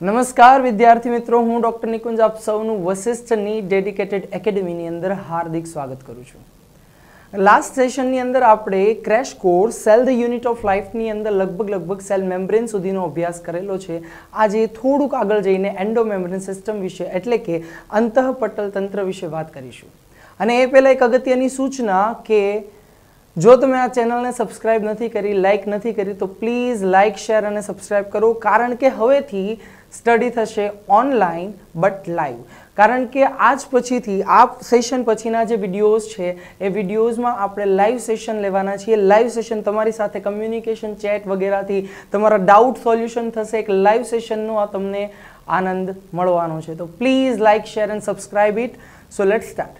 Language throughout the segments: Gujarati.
નમસ્કાર વિદ્યાર્થી મિત્રો, હું ડોક્ટર નિકુંજ આપ સૌનું વશિષ્ઠની ડેડિકેટેડ એકેડમીની અંદર હાર્દિક સ્વાગત કરું છું. લાસ્ટ સેશનની અંદર આપણે crash course cell the unit of લાઈફની અંદર લગભગ સેલ મેમ્બ્રેન સુધીનો અભ્યાસ કરેલો છે. આજે થોડુંક આગળ જઈને એન્ડો મેમ્બ્રેન સિસ્ટમ વિશે એટલે કે અંતઃપટલ તંત્ર વિશે વાત કરીશું. અને એ પહેલાં એક અગત્યની સૂચના કે જો તમે આ ચેનલને સબસ્ક્રાઇબ નથી કરી, લાઇક નથી કરી તો પ્લીઝ લાઇક, શેર અને સબસ્ક્રાઇબ કરો, કારણ કે હવેથી સ્ટડી થશે ઓનલાઈન બટ લાઈવ. કારણ કે આજ પછીથી આ સેશન પછીના જે વિડીયોઝ છે એ વિડીયોઝમાં આપણે લાઈવ સેશન લેવાના છીએ. લાઈવ સેશન તમારી સાથે કમ્યુનિકેશન, ચેટ વગેરેથી તમારા ડાઉટ સોલ્યુશન થશે. એક લાઈવ સેશનનો આ તમને આનંદ મળવાનો છે. તો please like, share and subscribe it. So let's start.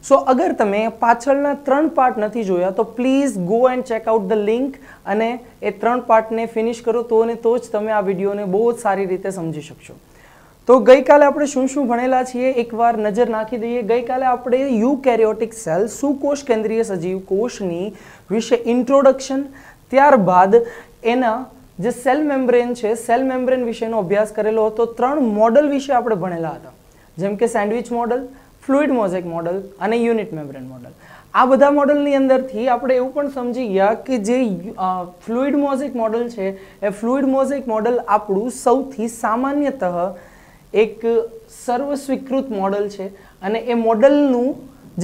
So અગર તમે પાછળના 3 પાર્ટ નથી જોયા તો please go and check out the link અને એ 3 પાર્ટને ફિનિશ કરો તો જ તમે આ વિડીયોને બહુ જ સારી રીતે સમજી શકશો. તો ગઈકાલે આપણે શું ભણેલા છીએ એકવાર નજર નાખી દઈએ. ગઈકાલે આપણે યુકેરિયોટિક સેલ, સુકોષ કેન્દ્રીય સજીવ કોષની વિશે ઇન્ટ્રોડક્શન, ત્યારબાદ એના જે સેલ મેમ્બ્રેન છે સેલ મેમ્બ્રેન વિશેનો અભ્યાસ કરેલો હતો. 3 મોડલ વિશે આપણે ભણેલા હતા, જેમ કે sandwich model, fluid mosaic model અને યુનિટ મેમ્બ્રેન મોડલ. આ બધા મોડલની અંદરથી આપણે એવું પણ સમજી ગયા કે જે ફ્લુઇડ મોઝેક મોડલ છે એ ફ્લુઇડ મોઝેક મોડલ આપણું સૌથી સામાન્યતઃ એક સર્વ સ્વીકૃત મોડલ છે અને એ મોડલનું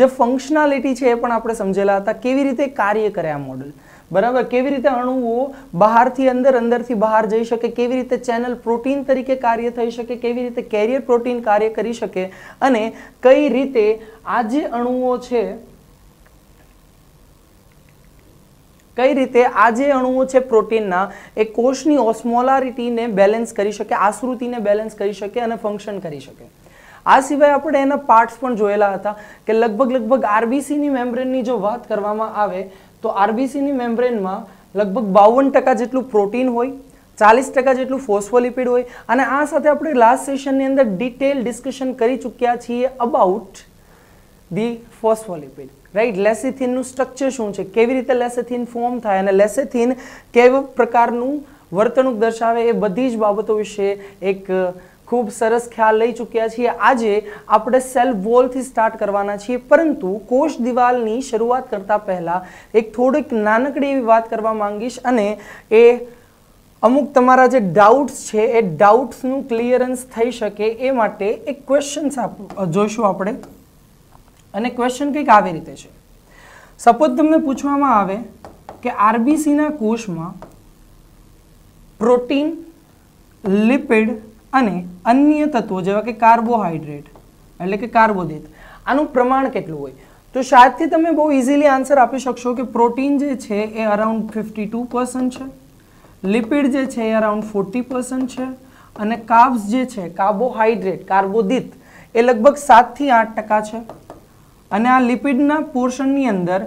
જે ફંક્શનાલિટી છે એ પણ આપણે સમજેલા હતા. કેવી રીતે કાર્ય કરે આ મોડલ, બરાબર, કેવી રીતે અણુઓ બહારથી અંદર, અંદરથી બહાર જઈ શકે, કેવી રીતે ચેનલ પ્રોટીન તરીકે કાર્ય થઈ શકે, કેવી રીતે કેરિયર પ્રોટીન કાર્ય કરી શકે અને કઈ રીતે આ જે અણુઓ છે પ્રોટીનના એ કોષની ઓસ્મોલારિટીને બેલેન્સ કરી શકે, આશ્રુતિને બેલેન્સ કરી શકે અને ફંક્શન કરી શકે. આ સિવાય આપણે એના પાર્ટ્સ પણ જોયેલા હતા કે લગભગ આરબીસીની મેમ્બ્રેનની જો વાત કરવામાં આવે તો આરબીસીની મેમ્બ્રેનમાં લગભગ 52% જેટલું પ્રોટીન હોય, 40% જેટલું ફોસ્ફોલિપિડ હોય. અને આ સાથે આપણે લાસ્ટ સેશનની અંદર ડિટેલ ડિસ્કશન કરી ચૂક્યા છીએ અબાઉટ ધી ફોસ્ફોલિપિડ, રાઈટ. લેસિથિનનું સ્ટ્રક્ચર શું છે, કેવી રીતે લેસેથિન ફોર્મ થાય અને લેસેથિન કેવા પ્રકારનું વર્તણૂક દર્શાવે, એ બધી જ બાબતો વિશે એક ખૂબ સરસ ખ્યાલ લઈ ચૂક્યા છીએ. આજે આપણે સેલ વોલથી સ્ટાર્ટ કરવાના છીએ, પરંતુ કોષ દિવાલની શરૂઆત કરતા પહેલા એક થોડીક નાનકડી એવી વાત કરવા માંગીશ અને એ અમુક તમારા જે ડાઉટ્સ છે એ ડાઉટ્સનું ક્લિયરન્સ થઈ શકે એ માટે એક ક્વેશ્ચન જોઈશું આપણે. અને ક્વેશ્ચન કંઈક આવી રીતે છે. સપોઝ તમને પૂછવામાં આવે કે આરબીસીના કોષમાં પ્રોટીન, લિપિડ અને અન્ય તત્વો જેવા કે કાર્બોહાઈડ્રેટ એટલે કે કાર્બોદિત આનું પ્રમાણ કેટલું હોય, તો શાયદથી તમે બહુ ઇઝીલી આન્સર આપી શકશો કે પ્રોટીન જે છે એ અરાઉન્ડ 52% છે, લિપિડ જે છે એ અરાઉન્ડ 40% છે અને કાર્બ્સ જે છે, કાર્બોહાઈડ્રેટ, કાર્બોદિત એ લગભગ 7 થી 8% છે. અને આ લિપિડના પોર્શનની અંદર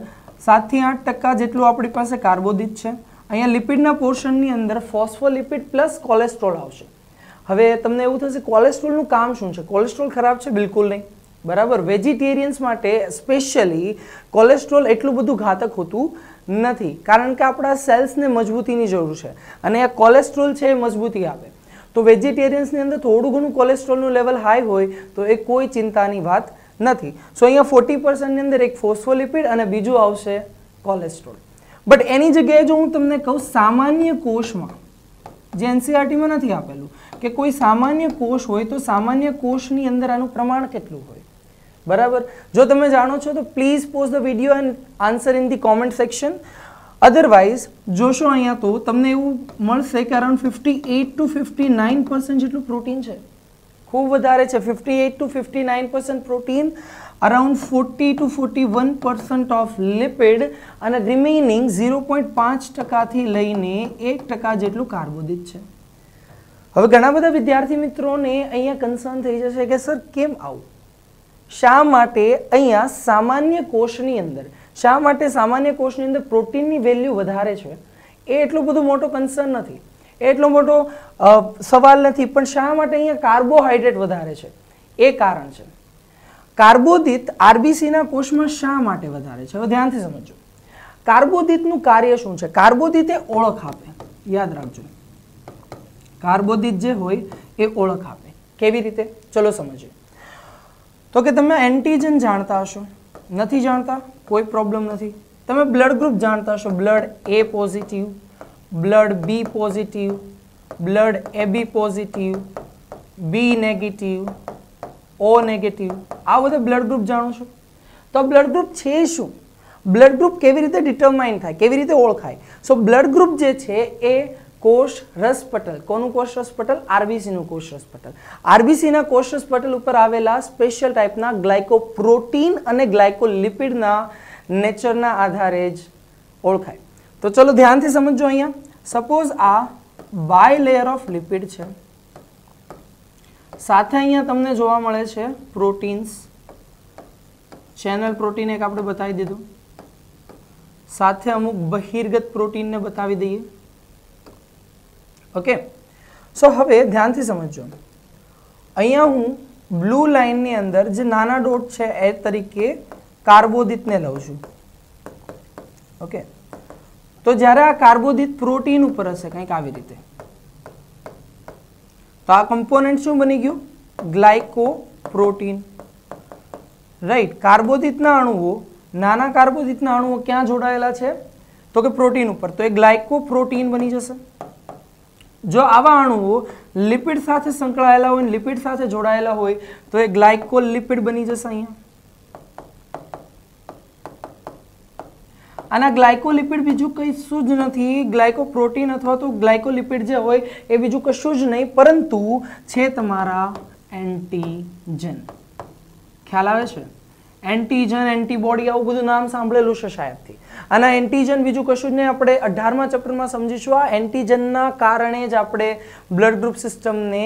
7 થી 8% જેટલું આપણી પાસે કાર્બોદિત છે. અહીંયા લિપિડના પોર્શનની અંદર ફોસ્ફોલિપિડ પ્લસ કોલેસ્ટ્રોલ આવશે. હવે તમને એવું થશે કોલેસ્ટ્રોલનું કામ શું છે? કોલેસ્ટ્રોલ ખરાબ છે? બિલકુલ નહીં, બરાબર. વેજીટેરિયન્સ માટે સ્પેશિયલી કોલેસ્ટ્રોલ એટલું બધું ઘાતક હોતું નથી, કારણ કે આપણા સેલ્સને મજબૂતીની જરૂર છે અને આ કોલેસ્ટ્રોલ છે એ મજબૂતી આપે. તો વેજીટેરિયન્સની અંદર થોડું ઘણું કોલેસ્ટ્રોલનું લેવલ હાઈ હોય તો એ કોઈ ચિંતાની વાત નથી. સો અહીંયા 40%ની અંદર એક ફોસ્ફોલિપિડ અને બીજું આવશે કોલેસ્ટ્રોલ. બટ એની જગ્યાએ જો હું તમને કહું સામાન્ય કોષમાં, જે એનસીઈઆરટીમાં નથી આપેલું, કે કોઈ સામાન્ય કોષ હોય તો સામાન્ય કોષની અંદર આનું પ્રમાણ કેટલું હોય, બરાબર. જો તમે જાણો છો તો please pause the video and answer in the comment section. Otherwise જોશો અહીંયા તો તમને એવું મળશે કે અરાઉન્ડ 58 to 59% જેટલું પ્રોટીન છે. ખૂબ વધારે છે. 58 to 59% protein, around 40 to 41% of lipid અને રિમેઇનિંગ 0.5% થી લઈને 1% જેટલું કાર્બોદિત છે. હવે ઘણા બધા વિદ્યાર્થી મિત્રોને અહીંયા કન્સર્ન થઈ જશે કે સર કેમ આવું, શા માટે અહીંયા સામાન્ય કોષની અંદર પ્રોટીનની વેલ્યુ વધારે છે? એ એટલો બધો મોટો કન્સર્ન નથી, એટલો મોટો સવાલ નથી, પણ શા માટે અહીંયા કાર્બોહાઈડ્રેટ વધારે છે? એ કારણ છે. કાર્બોદિત આરબીસીના કોષમાં શા માટે વધારે છે? હવે ધ્યાનથી સમજો. કાર્બોદિતનું કાર્ય શું છે? કાર્બોદિત એ ઓળખ આપે, યાદ રાખજો. કાર્બોદિત જે હોય એ ઓળખ આપે. કેવી રીતે? ચલો સમજીએ. તો કે તમે એન્ટીજન જાણતા હશો, નથી જાણતા કોઈ પ્રોબ્લેમ નથી. તમે બ્લડ ગ્રુપ જાણતા હશો, બ્લડ એ positive, blood B positive, blood એબી પોઝિટિવ, બી નેગેટિવ, ઓ નેગેટિવ, આ બધા બ્લડ ગ્રુપ જાણો છો. તો બ્લડ ગ્રુપ છે શું? બ્લડ ગ્રુપ કેવી રીતે ડિટરમાઇન થાય, કેવી રીતે ઓળખાય? સો બ્લડ ગ્રુપ જે છે એ કોષ રસપટલ, કોનું કોષ રસપટલ? આરબીસી નું કોષ રસપટલ. આરબીસી ના કોષ રસપટલ ઉપર આવેલા સ્પેશિયલ ટાઈપના ગ્લાયકોપ્રોટીન અને ગ્લાયકોલિપિડના નેચરના આધારે જ ઓળખાય. તો ચલો ધ્યાનથી સમજો. અહીંયા સપોઝ આ બાયલેયર ઓફ લિપિડ છે, સાથે અહીંયા તમને જોવા મળે છે પ્રોટીન્સ, ચેનલ પ્રોટીન એક આપણે બતાવી દીધું, સાથે અમુક બહિર્ગત પ્રોટીનને બતાવી દઈએ. ઓકે, સો હવે ધ્યાનથી સમજો. અહીંયા હું બ્લુ લાઇનની અંદર જે નાના ડોટ છે એ તરીકે કાર્બોદિતને લઉં છું. ઓકે, તો જ્યારે આ કાર્બોદિત પ્રોટીન ઉપર હશે કંઈક આવી રીતે, તો આ કમ્પોનન્ટ શું બની ગયું? ગ્લાયકોપ્રોટીન. રાઈટ. કાર્બોદિતના અણુઓ, નાના કાર્બોદિતના અણુઓ ક્યાં જોડાયેલા છે? તો કે પ્રોટીન ઉપર, તો એ ગ્લાયકોપ્રોટીન બની જશે. જો આવા અણુઓ લિપિડ સાથે સંકળાયેલા હોય, લિપિડ સાથે જોડાયેલા હોય, તો એ ગ્લાયકોલિપિડ બની જશે. અહીંયા આના ગ્લાયકોલિપિડ બીજું કશું જ નથી. ગ્લાયકોપ્રોટીન અથવા તો ગ્લાયકોલિપિડ જે હોય એ બીજું કશું જ નહીં, પરંતુ છે તમારા એન્ટીજન. ખ્યાલ આવે છે? એન્ટીજન, એન્ટીબોડી, આવું બધું નામ સાંભળેલું છે શાયદથી. આના એન્ટીજન બીજું કશું જ નહીં. આપણે 18મા ચેપ્ટરમાં સમજીશું. આ એન્ટીજનના કારણે જ આપણે બ્લડ ગ્રુપ સિસ્ટમને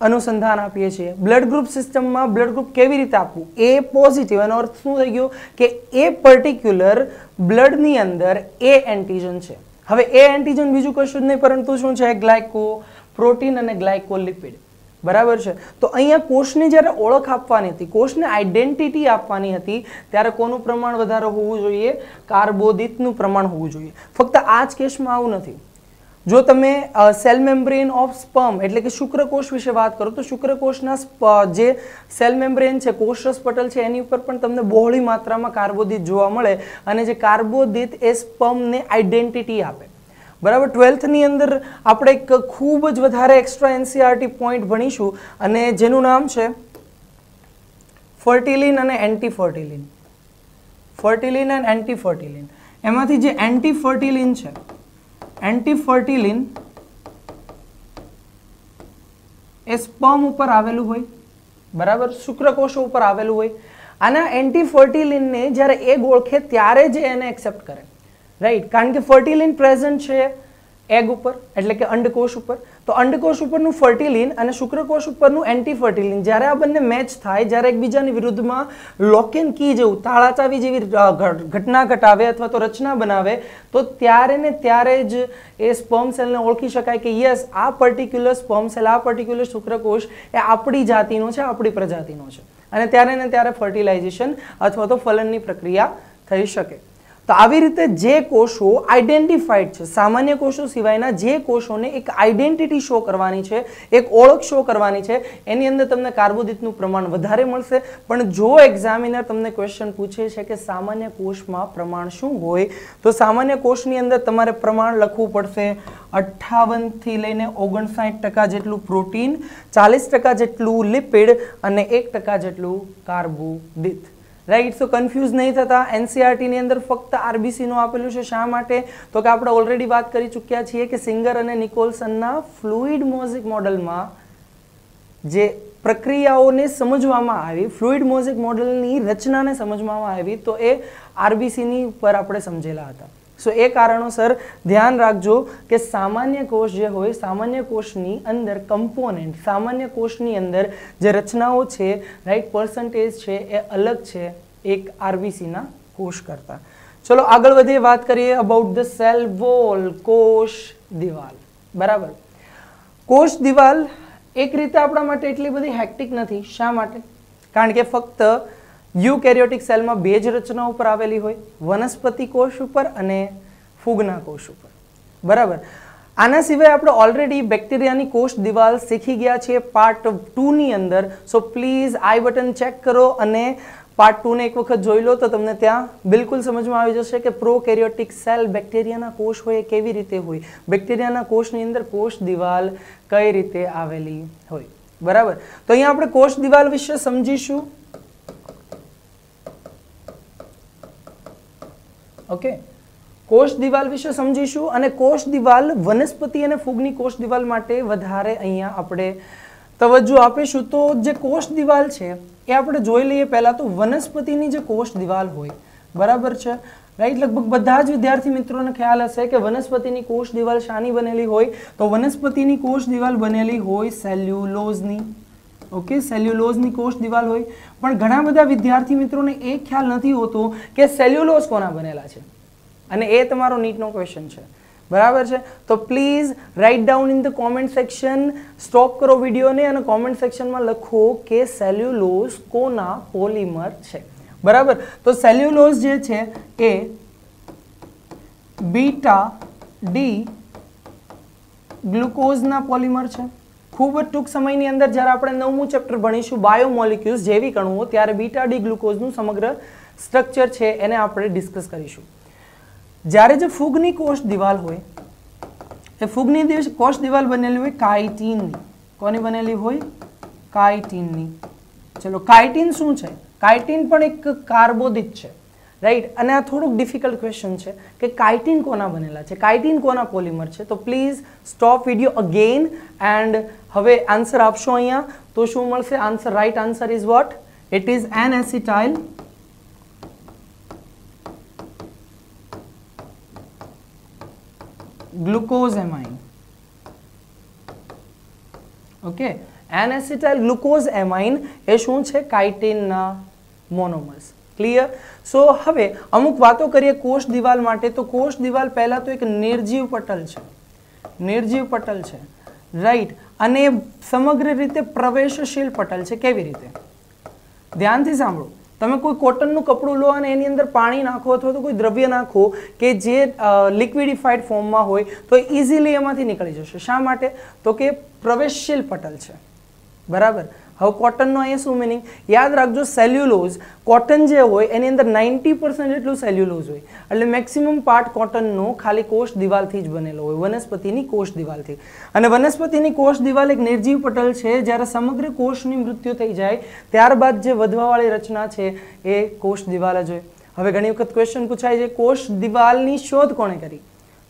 અનુસંધાન આપીએ છીએ. બ્લડ ગ્રુપ સિસ્ટમમાં બ્લડ ગ્રુપ કેવી રીતે આપવું? એ પોઝિટિવ, એનો અર્થ શું થઈ ગયો કે એ પર્ટિક્યુલર બ્લડની અંદર એ એન્ટીજન છે. હવે એ એન્ટીજન બીજું કશું જ નહીં પરંતુ શું છે? ગ્લાયકોપ્રોટીન અને ગ્લાયકોલિપિડ. બરાબર છે. તો અહીંયા કોષની જ્યારે ઓળખ આપવાની હતી, કોષને આઈડેન્ટિટી આપવાની હતી, ત્યારે કોનું પ્રમાણ વધારે હોવું જોઈએ? કાર્બોદિતનું પ્રમાણ હોવું જોઈએ. ફક્ત આ જ કેસમાં આવું નથી. જો તમે સેલ મેમ્બ્રેન ઓફ સ્પર્મ એટલે કે શુક્રકોષ વિશે વાત કરો તો શુક્રકોષના જે સેલ મેમ્બ્રેન છે, કોષ રસપટલ છે, એની ઉપર પણ તમને બહોળી માત્રામાં કાર્બોદિત જોવા મળે, અને જે કાર્બોદિત એ સ્પર્મને આઈડેન્ટિટી આપે. બરાબર. 12th ની અંદર આપણે એક ખૂબ જ વધારે એક્સ્ટ્રા એનસીઆરટી પોઈન્ટ ભણીશું, અને જેનું નામ છે ફર્ટિલિન અને એન્ટીફર્ટિલિન. ફર્ટિલિન અને એન્ટીફર્ટિલિન. એમાંથી જે એન્ટીફર્ટિલિન છે, એન્ટીફર્ટિલિન એ સ્પર્મ ઉપર આવેલું હોય, બરાબર, શુક્રકોષો ઉપર આવેલું હોય. આના એન્ટીફર્ટિલિનને જ્યારે એગ ઓળખે ત્યારે જ એને એક્સેપ્ટ કરે. રાઈટ. કારણ કે ફર્ટિલિન પ્રેઝન્ટ છે એગ ઉપર, એટલે કે અંડકોષ ઉપર. તો અંડકોષ ઉપરનું ફર્ટિલિન અને શુક્રકોષ ઉપરનું એન્ટીફર્ટિલિન જ્યારે આ બંને મેચ થાય, જ્યારે એકબીજાની વિરુદ્ધમાં લોક એન્ડ કી જેવું, તાળા ચાવી જેવી ઘટના ઘટાવે અથવા તો રચના બનાવે, તો ત્યારે ને ત્યારે જ એ સ્પર્મ સેલને ઓળખી શકાય કે યસ, આ પર્ટિક્યુલર સ્પર્મ સેલ, આ પર્ટિક્યુલર શુક્રકોષ એ આપણી જાતિનો છે, આપણી પ્રજાતિનો છે, અને ત્યારે ને ત્યારે ફર્ટિલાઇઝેશન અથવા તો ફલનની પ્રક્રિયા થઈ શકે. તો આવી રીતે જે કોષો આઈડેન્ટિફાઈડ છે, સામાન્ય કોષો સિવાયના જે કોષોને એક આઈડેન્ટિટી શો કરવાની છે, એક ઓળખ શો કરવાની છે, એની અંદર તમને કાર્બોદિતનું પ્રમાણ વધારે મળશે. પણ જો એક્ઝામિનર તમને ક્વેશ્ચન પૂછે છે કે સામાન્ય કોષમાં પ્રમાણ શું હોય, તો સામાન્ય કોષની અંદર તમારે પ્રમાણ લખવું પડશે 58 થી લઈને 59% જેટલું પ્રોટીન, 40% જેટલું લિપિડ અને 1% જેટલું કાર્બોદિત. રાઈટ. સો કન્ફ્યુઝ નહીં થતા. એનસીઆરટીની અંદર ફક્ત આરબીસીનું આપેલું છે. શા માટે? તો કે આપણે ઓલરેડી વાત કરી ચૂક્યા છીએ કે સિંગર અને નિકોલસનના ફ્લુઇડ મોઝેક મોડલમાં જે પ્રક્રિયાઓને સમજવામાં આવી, ફ્લુઇડ મોઝેક મોડલની રચનાને સમજવામાં આવી, તો એ આરબીસીની ઉપર આપણે સમજેલા હતા. સો એ કારણોસર ધ્યાન રાખજો કે સામાન્ય કોષ જે હોય, સામાન્ય કોષની અંદર કમ્પોનેન્ટ, સામાન્ય કોષની અંદર જે રચનાઓ છે, રાઈટ, પર્સન્ટેજ છે, એ અલગ છે એક આરબીસીના કોષ કરતા. ચલો આગળ વધીએ, વાત કરીએ અબાઉટ ધ સેલ વોલ, કોષ દિવાલ. બરાબર. કોષ દિવાલ એક રીતે આપણા માટે એટલી બધી હેક્ટિક નથી. શા માટે? કારણ કે ફક્ત યુકેરિયોટિક સેલમાં બે જ રચનાઓ ઉપર આવેલી હોય, વનસ્પતિ કોષ ઉપર અને ફૂગના કોષ ઉપર. બરાબર. આના સિવાય આપણે ઓલરેડી બેક્ટેરિયાની કોષ દિવાલ શીખી ગયા છીએ પાર્ટ 2 ની અંદર. So please I button check કરો અને પાર્ટ 2 ને એક વખત જોઈ લો તો તમને ત્યાં બિલકુલ સમજમાં આવી જશે કે પ્રોકેરિયોટિક સેલ બેક્ટેરિયાના કોષ હોય કેવી રીતે હોય, બેક્ટેરિયાના કોષની અંદર કોષ દિવાલ કઈ રીતે આવેલી હોય. બરાબર. તો અહીંયા આપણે કોષ દિવાલ વિશે સમજીશું. ઓકે, કોષ દિવાલ વિશે સમજીશું અને કોષ દિવાલ વનસ્પતિ અને ફૂગની કોષ દિવાલ માટે વધારે અહીંયા આપણે તવજ્જો આપીશું. તો જે કોષ દિવાલ છે એ આપણે જોઈ લઈએ. પહેલા તો વનસ્પતિની જે કોષ દિવાલ હોય, બરાબર છે, રાઈટ. લગભગ બધા જ વિદ્યાર્થી મિત્રોને ખ્યાલ હશે કે વનસ્પતિની કોષ દિવાલ શાની બનેલી હોય. તો વનસ્પતિની કોષ દિવાલ બનેલી હોય સેલ્યુલોઝની. ઓકે, સેલ્યુલોઝની કોષ દિવાલ હોય. પણ ઘણા બધા વિદ્યાર્થી મિત્રોને એ ખ્યાલ નથી હોતો કે સેલ્યુલોઝ કોના બનેલા છે, અને એ તમારો નીટનો ક્વેશ્ચન છે. બરાબર છે. તો please write down in the comment section. Stop કરો વિડીયોને અને કોમેન્ટ સેક્શનમાં લખો કે સેલ્યુલોઝ કોના પોલિમર છે. બરાબર. તો સેલ્યુલોઝ જે છે એ બીટા ડી ગ્લુકોઝના પોલિમર છે. ખૂબ જ ટૂંક સમયની અંદર જ્યારે આપણે 9મું ચેપ્ટર ભણીશું બાયોમોલિક્યુલ્સ, જૈવિક અણુઓ, ત્યારે બીટા ડી ગ્લુકોઝનું સમગ્ર સ્ટ્રક્ચર છે એને આપણે ડિસ્કસ કરીશું. જ્યારે જે ફૂગની કોષ દિવાલ હોય એ ફૂગની કોષ દિવાલ બનેલી હોય કાઇટિનની. કોની બનેલી હોય? કાઇટિનની. ચલો, કાઇટિન શું છે? કાઇટિન પણ એક કાર્બોદિત છે, રાઈટ. અને આ થોડુંક ડિફિકલ્ટ ક્વેશ્ચન છે કે કાઇટિન કોના બનેલા છે, કાઇટિન કોના પોલિમર છે. તો please stop video again and હવે આન્સર આપશો અહીંયા. તો શું મળશે answer? Right answer is what? It is N acetyl glucosamine. Okay, N acetyl glucosamine એ શું છે? કાઇટિનના મોનોમર્સ. ક્લિયર? સો હવે અમુક વાતો કરીએ કોષ દિવાલ માટે. તો કોષ દિવાલ પહેલા તો એક નિર્જીવ પટલ છે, નિર્જીવ પટલ છે, રાઈટ. અને સમગ્ર રીતે પ્રવેશશીલ પટલ છે. કેવી રીતે? ધ્યાનથી સાંભળો. તમે કોઈ કોટનનું કપડું લો અને એની અંદર પાણી નાખો અથવા તો કોઈ દ્રવ્ય નાખો કે જે લિક્વિડિફાઈડ ફોર્મમાં હોય તો ઇઝીલી એમાંથી નીકળી જશે. શા માટે? તો કે પ્રવેશશીલ પટલ છે. બરાબર. હવે કોટનનો અહીંયા શું મિનિંગ? યાદ રાખજો, સેલ્યુલોઝ, કોટન જે હોય એની અંદર 90% એટલું સેલ્યુલોઝ હોય. એટલે મેક્સિમમ પાર્ટ કોટનનો ખાલી કોષ દિવાલથી જ બનેલો હોય, વનસ્પતિની કોષ દિવાલથી. અને વનસ્પતિની કોષ દિવાલ એક નિર્જીવ પટલ છે. જ્યારે સમગ્ર કોષની મૃત્યુ થઈ જાય ત્યારબાદ જે વધવાવાળી રચના છે એ કોષ દિવાલ જ હોય. હવે ઘણી વખત ક્વેશ્ચન પૂછાય છે કોષ દિવાલની શોધ કોણે કરી?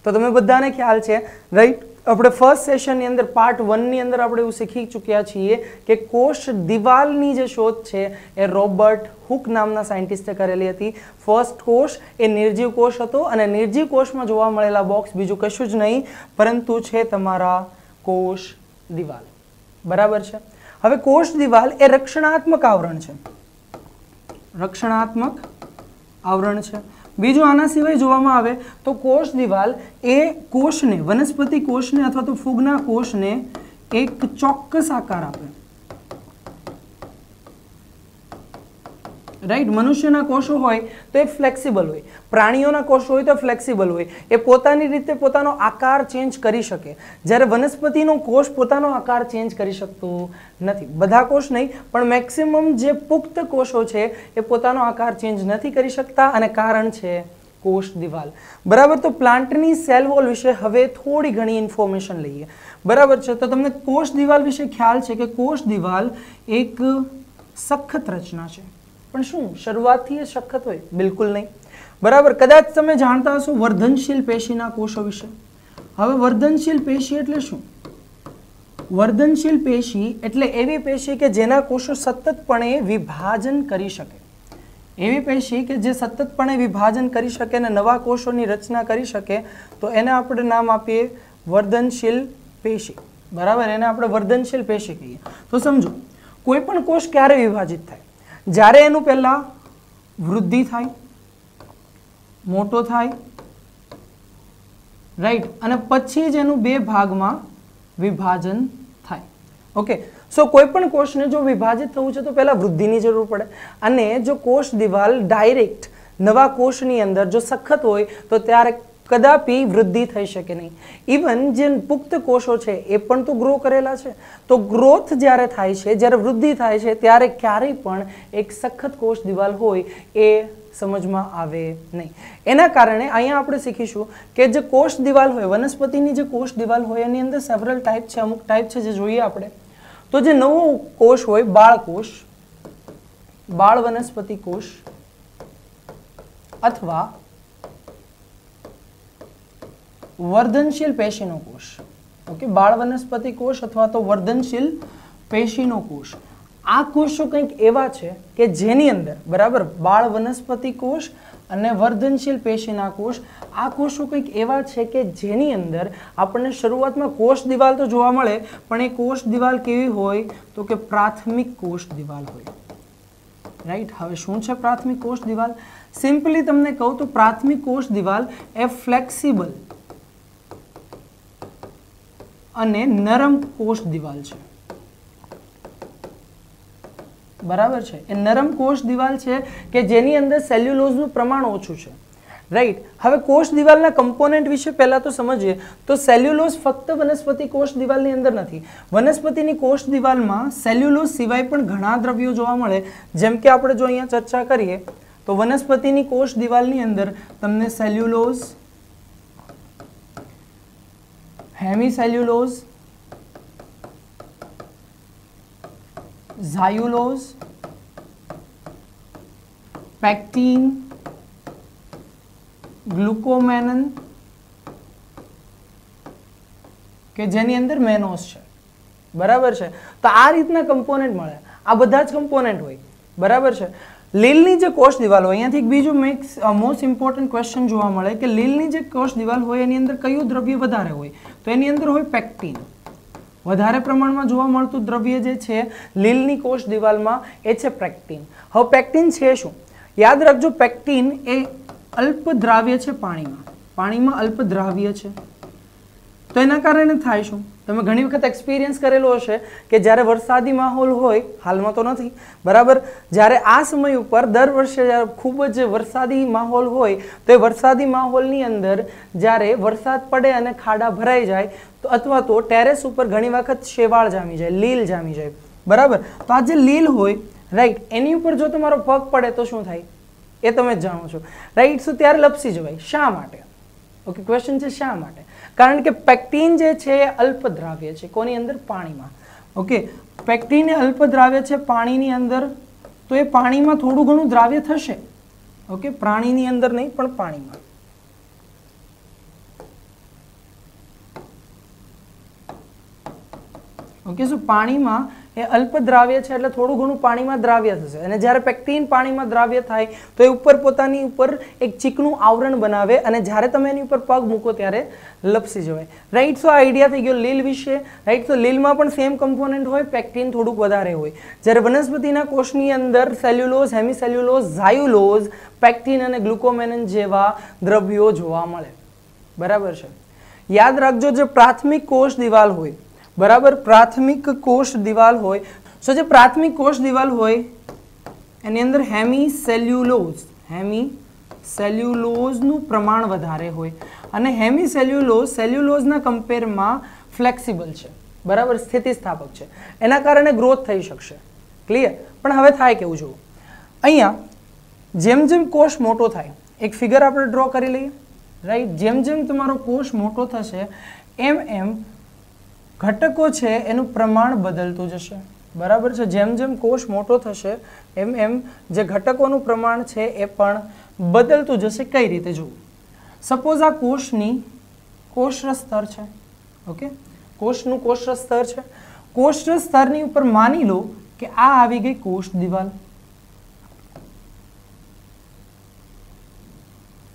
તો તમે બધાને ખ્યાલ છે, રાઈટ. આપણે ફર્સ્ટ સેશનની અંદર પાર્ટ 1 ની અંદર આપણે એવું શીખી ચૂક્યા છીએ કે કોષ દિવાલની જે શોધ છે એ રોબર્ટ હુક નામના સાયન્ટિસ્ટે કરેલી હતી. ફર્સ્ટ કોષ એ નિર્જીવ કોષ હતો અને નિર્જીવ કોષમાં જોવા મળેલા બોક્સ બીજું કશું જ નહીં પરંતુ છે તમારા કોષ દિવાલ. બરાબર છે. હવે કોષ દિવાલ એ રક્ષણાત્મક આવરણ છે, રક્ષણાત્મક આવરણ છે. બીજું આના સિવાય જોવામાં આવે તો કોષ દિવાલ એ કોષને, વનસ્પતિ કોષને અથવા તો ફૂગના કોષને એક ચોક્કસ આકાર આપે, રાઈટ. મનુષ્યના કોષો હોય તો એ ફ્લેક્સિબલ હોય, પ્રાણીઓના કોષો હોય તો ફ્લેક્સિબલ હોય, એ પોતાની રીતે પોતાનો આકાર ચેન્જ કરી શકે. જ્યારે વનસ્પતિનો કોષ પોતાનો આકાર ચેન્જ કરી શકતો નથી. બધા કોષ નહીં પણ મેક્સિમમ જે પુખ્ત કોષો છે એ પોતાનો આકાર ચેન્જ નથી કરી શકતા અને કારણ છે કોષ દિવાલ. બરાબર. તો પ્લાન્ટની સેલ વોલ વિશે હવે થોડી ઘણી ઇન્ફોર્મેશન લઈએ. બરાબર છે. તો તમને કોષ દિવાલ વિશે ખ્યાલ છે કે કોષ દિવાલ એક સખત રચના છે. પણ શું શરૂઆતથી એ સખત હોય? બિલકુલ નહીં. બરાબર. કદાચ તમે જાણતા હશો વર્ધનશીલ પેશીના કોષો વિશે. હવે વર્ધનશીલ પેશી એટલે શું? વર્ધનશીલ પેશી એટલે એવી પેશી કે જેના કોષો સતતપણે વિભાજન કરી શકે. એવી પેશી કે જે સતતપણે વિભાજન કરી શકે અને નવા કોષોની રચના કરી શકે તો એને આપણે નામ આપીએ વર્ધનશીલ પેશી. બરાબર. એને આપણે વર્ધનશીલ પેશી કહીએ. તો સમજો કોઈ પણ કોષ ક્યારે વિભાજિત થાય? જ્યારે એનું પહેલા વૃદ્ધિ થાય, મોટો થાય, રાઈટ. અને પછી જ એનું બે ભાગમાં વિભાજન થાય. ઓકે. સો કોઈ પણ કોષને જો વિભાજિત થવું છે તો પહેલા વૃદ્ધિની જરૂર પડે અને જો કોષ દિવાલ ડાયરેક્ટ નવા કોષની અંદર જો સખત હોય તો ત્યારે કદાપી વૃદ્ધિ થઈ શકે નહીં. ઇવન જે પુખ્ત કોષો છે એ પણ તો ગ્રો કરેલા છે. તો ગ્રોથ જ્યારે થાય છે, જ્યારે વૃદ્ધિ થાય છે, ત્યારે ક્યારેય પણ એક સખત કોષ દિવાલ હોય એ સમજમાં આવે નહીં. એના કારણે અહીંયા આપણે શીખીશું કે જે કોષ દિવાલ હોય, વનસ્પતિની જે કોષ દિવાલ હોય એની અંદર સેવરલ ટાઈપ છે, અમુક ટાઈપ છે જે જોઈએ આપણે. તો જે નવો કોષ હોય, બાળ કોષ, બાળ વનસ્પતિ કોષ અથવા વર્ધનશીલ પેશીનો કોષ. ઓકે, બાળ વનસ્પતિ કોષ અથવા તો વર્ધનશીલ પેશીનો કોષ. આ કોષો કંઈક એવા છે કે જેની અંદર, બરાબર, બાળ વનસ્પતિ કોષ અને વર્ધનશીલ પેશીના કોષ, આ કોષો કંઈક એવા છે કે જેની અંદર આપણને શરૂઆતમાં કોષ દિવાલ તો જોવા મળે, પણ એ કોષ દિવાલ કેવી હોય તો કે પ્રાથમિક કોષ દિવાલ હોય. રાઈટ. હવે શું છે પ્રાથમિક કોષ દિવાલ? સિમ્પલી તમને કહું તો પ્રાથમિક કોષ દિવાલ એ ફ્લેક્સિબલ અને નરમ કોષ દિવાલ છે. બરાબર છે, એ નરમ કોષ દિવાલ છે કે જેની અંદર સેલ્યુલોઝનું પ્રમાણ ઓછું છે. રાઈટ. હવે કોષ દિવાલના કમ્પોનેન્ટ વિશે પહેલા તો સમજીએ તો સેલ્યુલોઝ ફક્ત વનસ્પતિ કોષ દિવાલની અંદર નથી. વનસ્પતિની કોષ દિવાલમાં સેલ્યુલોઝ સિવાય પણ ઘણા દ્રવ્યો જોવા મળે. જેમ કે આપણે જો અહીંયા ચર્ચા કરીએ તો વનસ્પતિની કોષ દિવાલની અંદર તમને સેલ્યુલોઝ, હેમિસેલ્યુલોઝ, ઝાયુલોઝ, પેક્ટીન, ગ્લુકોમેનન કે જેની અંદર મેનોસ છે. બરાબર છે. તો આ રીતના કમ્પોનેન્ટ મળે. આ બધા જ કમ્પોનેન્ટ હોય. બરાબર છે. લીલની જે કોષ દિવાલ હોય, અહીંયાથી એક બીજું મોસ્ટ ઇમ્પોર્ટન્ટ ક્વેશ્ચન જોવા મળે કે લીલની જે કોષ દિવાલ હોય એની અંદર કયું દ્રવ્ય વધારે હોય? તો એની અંદર હોય પેક્ટીન. વધારે પ્રમાણમાં જોવા મળતું દ્રવ્ય જે છે લીલની કોષ દિવાલમાં એ છે પેક્ટીન. હવે પેક્ટીન છે શું? યાદ રાખજો, પેક્ટીન એ અલ્પ દ્રાવ્ય છે પાણીમાં. પાણીમાં અલ્પ દ્રાવ્ય છે. તો એના કારણે થાય શું? તમે ઘણી વખત એક્સપિરિયન્સ કરેલો હશે કે જ્યારે વરસાદી માહોલ હોય, હાલમાં તો નથી, બરાબર, જ્યારે આ સમય ઉપર દર વર્ષે જ્યારે ખૂબ જ વરસાદી માહોલ હોય તો એ વરસાદી માહોલની અંદર જ્યારે વરસાદ પડે અને ખાડા ભરાઈ જાય તો અથવા તો ટેરેસ ઉપર ઘણી વખત શેવાળ જામી જાય, લીલ જામી જાય. બરાબર. તો આ જે લીલ હોય, રાઈટ, એની ઉપર જો તમારો પગ પડે તો શું થાય એ તમે જ જાણો છો. રાઈટ. સો ત્યારે લપસી જવાય. શા માટે? ઓકે, ક્વેશ્ચન છે શા માટે? કારણ કે પેક્ટીન જે છે એ અલ્પ દ્રાવ્ય છે. કોની અંદર? પાણીમાં. ઓકે, પેક્ટીન એ અલ્પ દ્રાવ્ય છે પાણીની અંદર. તો એ પાણીમાં થોડું ઘણું દ્રાવ્ય થશે. ઓકે, પ્રાણીની અંદર નહીં પણ પાણીમાં. ઓકે, સો પાણીમાં એ અલ્પ દ્રાવ્ય છે એટલે થોડું ઘણું પાણીમાં દ્રાવ્ય થશે. અને જ્યારે પેક્ટીન પાણીમાં દ્રાવ્ય થાય તો એ ઉપર પોતાની ઉપર એક ચીકણું આવરણ બનાવે અને જ્યારે તમે એની ઉપર પગ મૂકો ત્યારે લપસી જવાય. રાઈટ. સો આઈડિયા થઈ ગયો લીલ વિશે. રાઈટ. તો લીલમાં પણ સેમ કમ્પોનેન્ટ હોય, પેક્ટીન થોડુંક વધારે હોય. જ્યારે વનસ્પતિના કોષની અંદર સેલ્યુલોઝ, હેમિસેલ્યુલોઝ, ઝાયુલોઝ, પેક્ટીન અને ગ્લુકોમેનન જેવા દ્રવ્યો જોવા મળે. બરાબર છે. યાદ રાખજો, જે પ્રાથમિક કોષ દિવાલ હોય, બરાબર, પ્રાથમિક કોષ દિવાલ હોય, સો જે પ્રાથમિક કોષ દિવાલ હોય એની અંદર હેમિસેલ્યુલોઝ, હેમિસેલ્યુલોઝનું પ્રમાણ વધારે હોય અને હેમિસેલ્યુલોઝ સેલ્યુલોઝના કમ્પેરમાં ફ્લેક્સિબલ છે. બરાબર, સ્થિતિસ્થાપક છે. એના કારણે ગ્રોથ થઈ શકશે. ક્લિયર? પણ હવે થાય કેવું જુઓ, અહીંયા જેમ જેમ કોષ મોટો થાય, એક ફિગર આપણે ડ્રો કરી લઈએ. રાઈટ. જેમ જેમ તમારો કોષ મોટો થશે એમ એમ ઘટકો છે એનું પ્રમાણ બદલતું જશે. બરાબર છે. જેમ જેમ કોષ મોટો થશે એમ એમ જે ઘટકોનું પ્રમાણ છે એ પણ બદલતું જશે. કઈ રીતે જુઓ, સપોઝ આ કોષની કોષરસ સ્તર છે. ઓકે, કોષનું કોષરસ સ્તર છે. કોષરસ સ્તરની ઉપર માની લો કે આ આવી ગઈ કોષ દિવાલ.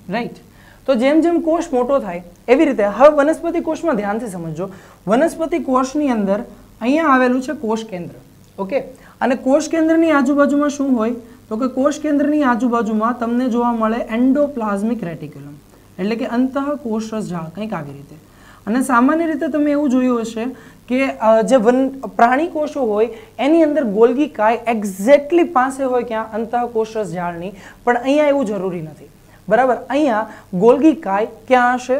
રાઈટ. તો જેમ જેમ કોષ મોટો થાય એવી રીતે હવે વનસ્પતિ કોષમાં ધ્યાનથી સમજો. વનસ્પતિ કોષની અંદર અહીંયા આવેલું છે કોષ કેન્દ્ર. ઓકે, અને કોષ કેન્દ્રની આજુબાજુમાં શું હોય તો કે કોષ કેન્દ્રની આજુબાજુમાં તમને જોવા મળે એન્ડોપ્લાઝમિક રેટિક્યુલમ, એટલે કે અંતઃકોષરસ જાળ, કંઈક આવી રીતે. અને સામાન્ય રીતે તમે એવું જોયું હશે કે જે પ્રાણી કોષો હોય એની અંદર ગોલ્ગી કાય એક્ઝેક્ટલી પાસે હોય ક્યાં? અંતઃકોષરસ જાળની. પણ અહીંયા એવું જરૂરી નથી. બરાબર. અહીંયા ગોલ્ગી કાય ક્યાં હશે?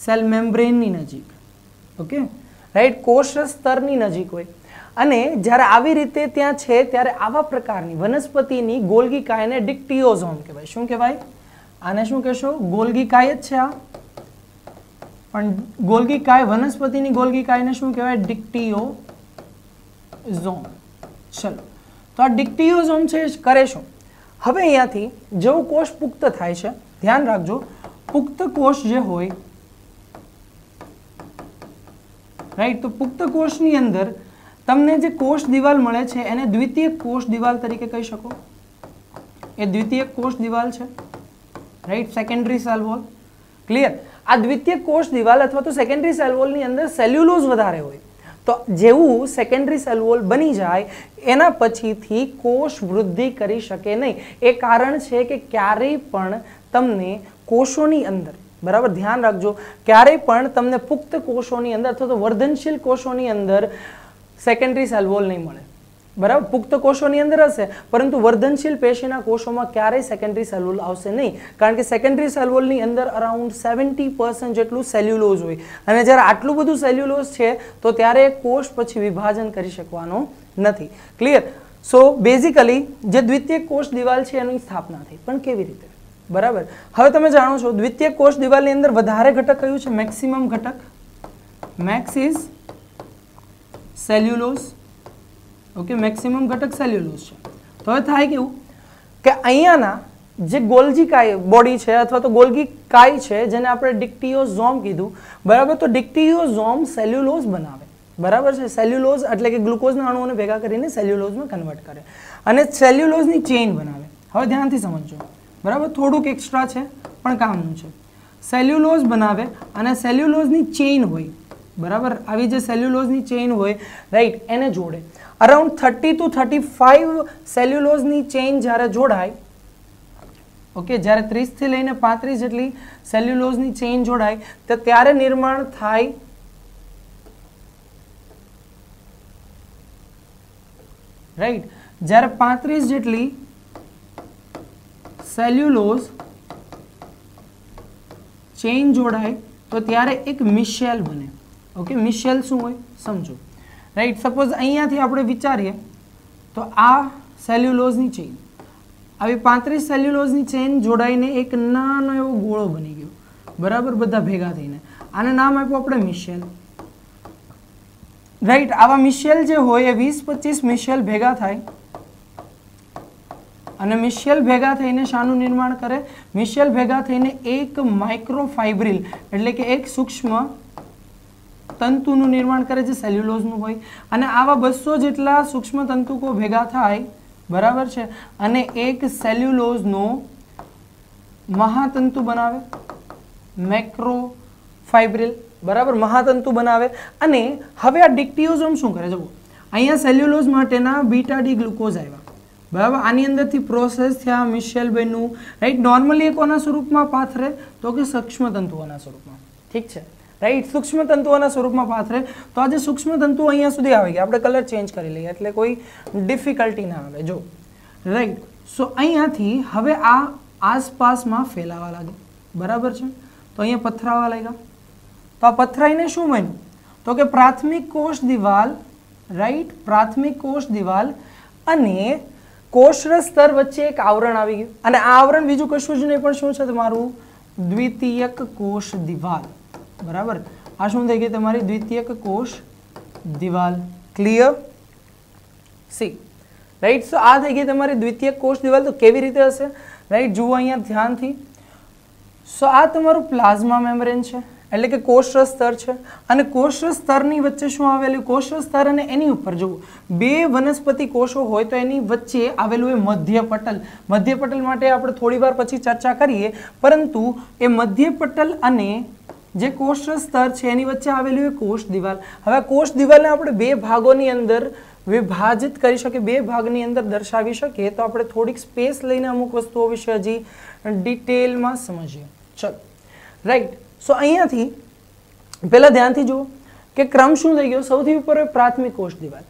સેલ મેમ્બ્રેનની નજીક. ઓકે રાઈટ, કોષરસ સ્તરની નજીક હોય. અને જ્યારે આવી રીતે ત્યાં છે ત્યારે આવા પ્રકારની વનસ્પતિની ગોલ્ગી કાયને ડિક્ટિયોઝોમ કહેવાય. શું કહેવાય? આને શું કહેશો? ગોલ્ગી કાય જ છે આ, પણ ગોલ્ગી કાય વનસ્પતિની ગોલ્ગી કાયને શું કહેવાય? ડિક્ટિયોઝોમ. ચલો, તો આ ડિક્ટિયોઝોમ છે કરે શું? હવે અહીંયાથી જેવો કોષ પુખ્ત થાય છે, ધ્યાન રાખજો, પુખ્ત કોષ જે હોય રાઈટ, તો પુખ્ત કોષની અંદર તમને જે કોષ દિવાલ મળે છે એને દ્વિતીયક કોષ દિવાલ તરીકે કહી શકો. એ દ્વિતીયક કોષ દિવાલ છે right, secondary cell wall. Clear? આ દ્વિતીયક કોષ દિવાલ અથવા તો સેકન્ડરી સેલ વોલની અંદર સેલ્યુલોઝ વધારે હોય. તો જેવું સેકન્ડરી સેલ વોલ બની જાય એના પછીથી કોષ વૃદ્ધિ કરી શકે નહીં. એ કારણ છે કે ક્યારેય પણ તમને કોષોની અંદર, બરાબર ધ્યાન રાખજો, ક્યારેય પણ તમને પુખ્ત કોષોની અંદર અથવા તો વર્ધનશીલ કોષોની અંદર સેકન્ડરી સેલ વોલ નહીં મળે. બરાબર, પુખ્ત કોષોની અંદર હશે પરંતુ વર્ધનશીલ પેશીના કોષોમાં ક્યારેય સેકન્ડરી સેલ વોલ આવશે નહીં, કારણ કે સેકન્ડરી સેલ વોલની અંદર અરાઉન્ડ 70% જેટલું સેલ્યુલોઝ હોય. અને જ્યારે આટલું બધું સેલ્યુલોઝ છે તો ત્યારે કોષ પછી વિભાજન કરી શકવાનો નથી. ક્લિયર? સો બેઝિકલી જે દ્વિતીયક કોષ દિવાલ છે એની સ્થાપના થઈ, પણ કેવી રીતે? બરાબર, હવે તમે જાણો છો દ્વિતીયક કોષ દિવાલની અંદર વધારે ઘટક કયું છે? મેક્સિમમ ઘટક. Max is cellulose. Okay, maximum ઘટક સેલ્યુલોઝ છે. તો હવે થાય કેવું કે અહીંયાના જે ગોલ્ગી કાય બોડી છે અથવા તો ગોલ્ગી કાય છે જેને આપણે ડિક્ટિયોઝોમ કીધું, બરાબર, તો ડિક્ટિયોઝોમ સેલ્યુલોઝ બનાવે. બરાબર છે, સેલ્યુલોઝ એટલે કે ગ્લુકોઝના અણુઓને ભેગા કરીને સેલ્યુલોઝમાં કન્વર્ટ કરે અને સેલ્યુલોઝની ચેઇન બનાવે. હવે ધ્યાનથી સમજજો, બરાબર, થોડુંક એક્સ્ટ્રા છે પણ કામનું છે. સેલ્યુલોઝ બનાવે અને સેલ્યુલોઝની ચેઇન હોય, બરાબર, આવી જે સેલ્યુલોઝની ચેઇન હોય રાઈટ, એને જોડે. અરાઉન્ડ 30 to 35 સેલ્યુલોઝની ચેઇન જ્યારે જોડાય, ઓકે, જ્યારે 30 થી લઈને 35 જેટલી સેલ્યુલોઝની ચેઇન જોડાય તો ત્યારે નિર્માણ થાય રાઈટ. જ્યારે 35 જેટલી સેલ્યુલોઝ ચેઇન જોડાય તો ત્યારે એક મિશેલ બને. ઓકે, મિશેલ શું હોય સમજો રાઈટ. સપોઝ અહીંયાથી આપણે વિચારીએ તો આ સેલ્યુલોઝની ચેઇન, આવી 35 સેલ્યુલોઝની ચેઇન જોડાઈને એક નાનો એવો ગોળો બની ગયો, બરાબર, બધા ભેગા થઈને. આને નામ આપ્યું આપણે મિશેલ રાઈટ. આવા મિશેલ જે હોય એ 20-25 મિશેલ ભેગા થાય અને મિશેલ ભેગા થઈને શાનું નિર્માણ કરે? મિશેલ ભેગા થઈને એક માઇક્રોફાઇબ્રિલ એટલે કે એક સૂક્ષ્મ તંતુનું નિર્માણ કરે જે સેલ્યુલોઝનું હોય. અને આવા 200 જેટલા સૂક્ષ્મ તંતુકો ભેગા થાય, બરાબર છે, અને એક સેલ્યુલોઝનો મહાતંતુ બનાવે, મેક્રોફાઇબ્રિલ, બરાબર, મહાતંતુ બનાવે. અને હવે આ ડિક્ટિયોઝોમ શું કરે? જુઓ, અહીંયા સેલ્યુલોઝ માટેના બીટા ડી ગ્લુકોઝ આવ્યા, બરાબર, આની અંદરથી પ્રોસેસ થયા, મિશેલ બન્યું રાઈટ. નોર્મલી એ કોના સ્વરૂપમાં પાથરે? તો કે સૂક્ષ્મ તંતુઓના સ્વરૂપમાં. ઠીક છે રાઈટ, સૂક્ષ્મ તંતુઓના સ્વરૂપમાં પાથરે. તો આ જે સૂક્ષ્મ તંતુઓ અહીંયા સુધી આવી ગયા, આપણે કલર ચેન્જ કરી લઈએ એટલે કોઈ ડિફિકલ્ટી ના આવે. જો રાઈટ, સો અહીંયાથી હવે આ આસપાસમાં ફેલાવા લાગે, બરાબર છે, તો અહીંયા પથરાવા લાગ્યા. તો આ પથરાઈને શું બન્યું? તો કે પ્રાથમિક કોષ દિવાલ રાઈટ, પ્રાથમિક કોષ દિવાલ અને કોષરસ સ્તર વચ્ચે એક આવરણ આવી ગયું. અને આ આવરણ બીજું કશું જ નહીં પણ શું છે? તમારું દ્વિતીયક કોષ દિવાલ, બરાબર. આ શું થઈ ગઈ? તમારી દ્વિતીયક કોષ દિવાલ. ક્લિયર? C right. સો આ થઈ ગઈ તમારી દ્વિતીયક કોષ દિવાલ. તો કેવી રીતે હશે રાઈટ? જુઓ અહીંયા ધ્યાનથી. સો આ તમારું પ્લાઝ્મા મેમ્બ્રેન છે એટલે કે કોષરસ સ્તર છે અને કોષરસ સ્તરની વચ્ચે શું આવેલું? કોષરસ સ્તર અને એની ઉપર જુઓ બે વનસ્પતિ કોષો હોય તો એની વચ્ચે આવેલું એ મધ્યપટલ. મધ્યપટલ માટે આપણે થોડી વાર પછી ચર્ચા કરીએ, પરંતુ એ મધ્યપટલ અને જે કોષરસ સ્તર છે એની વચ્ચે આવેલું એ કોષ દિવાલ. હવે કોષ દિવાલને આપણે બે ભાગોની અંદર વિભાજિત કરી શકીએ, બે ભાગની અંદર દર્શાવી શકીએ. તો આપણે થોડીક સ્પેસ લઈને અમુક વસ્તુઓ વિશે હજી ડિટેલમાં સમજીએ. ચલો રાઈટ. સો અહીંયાથી પહેલા ધ્યાનથી જુઓ કે ક્રમ શું થઈ ગયો? સૌથી ઉપર પ્રાથમિક કોષ દિવાલ.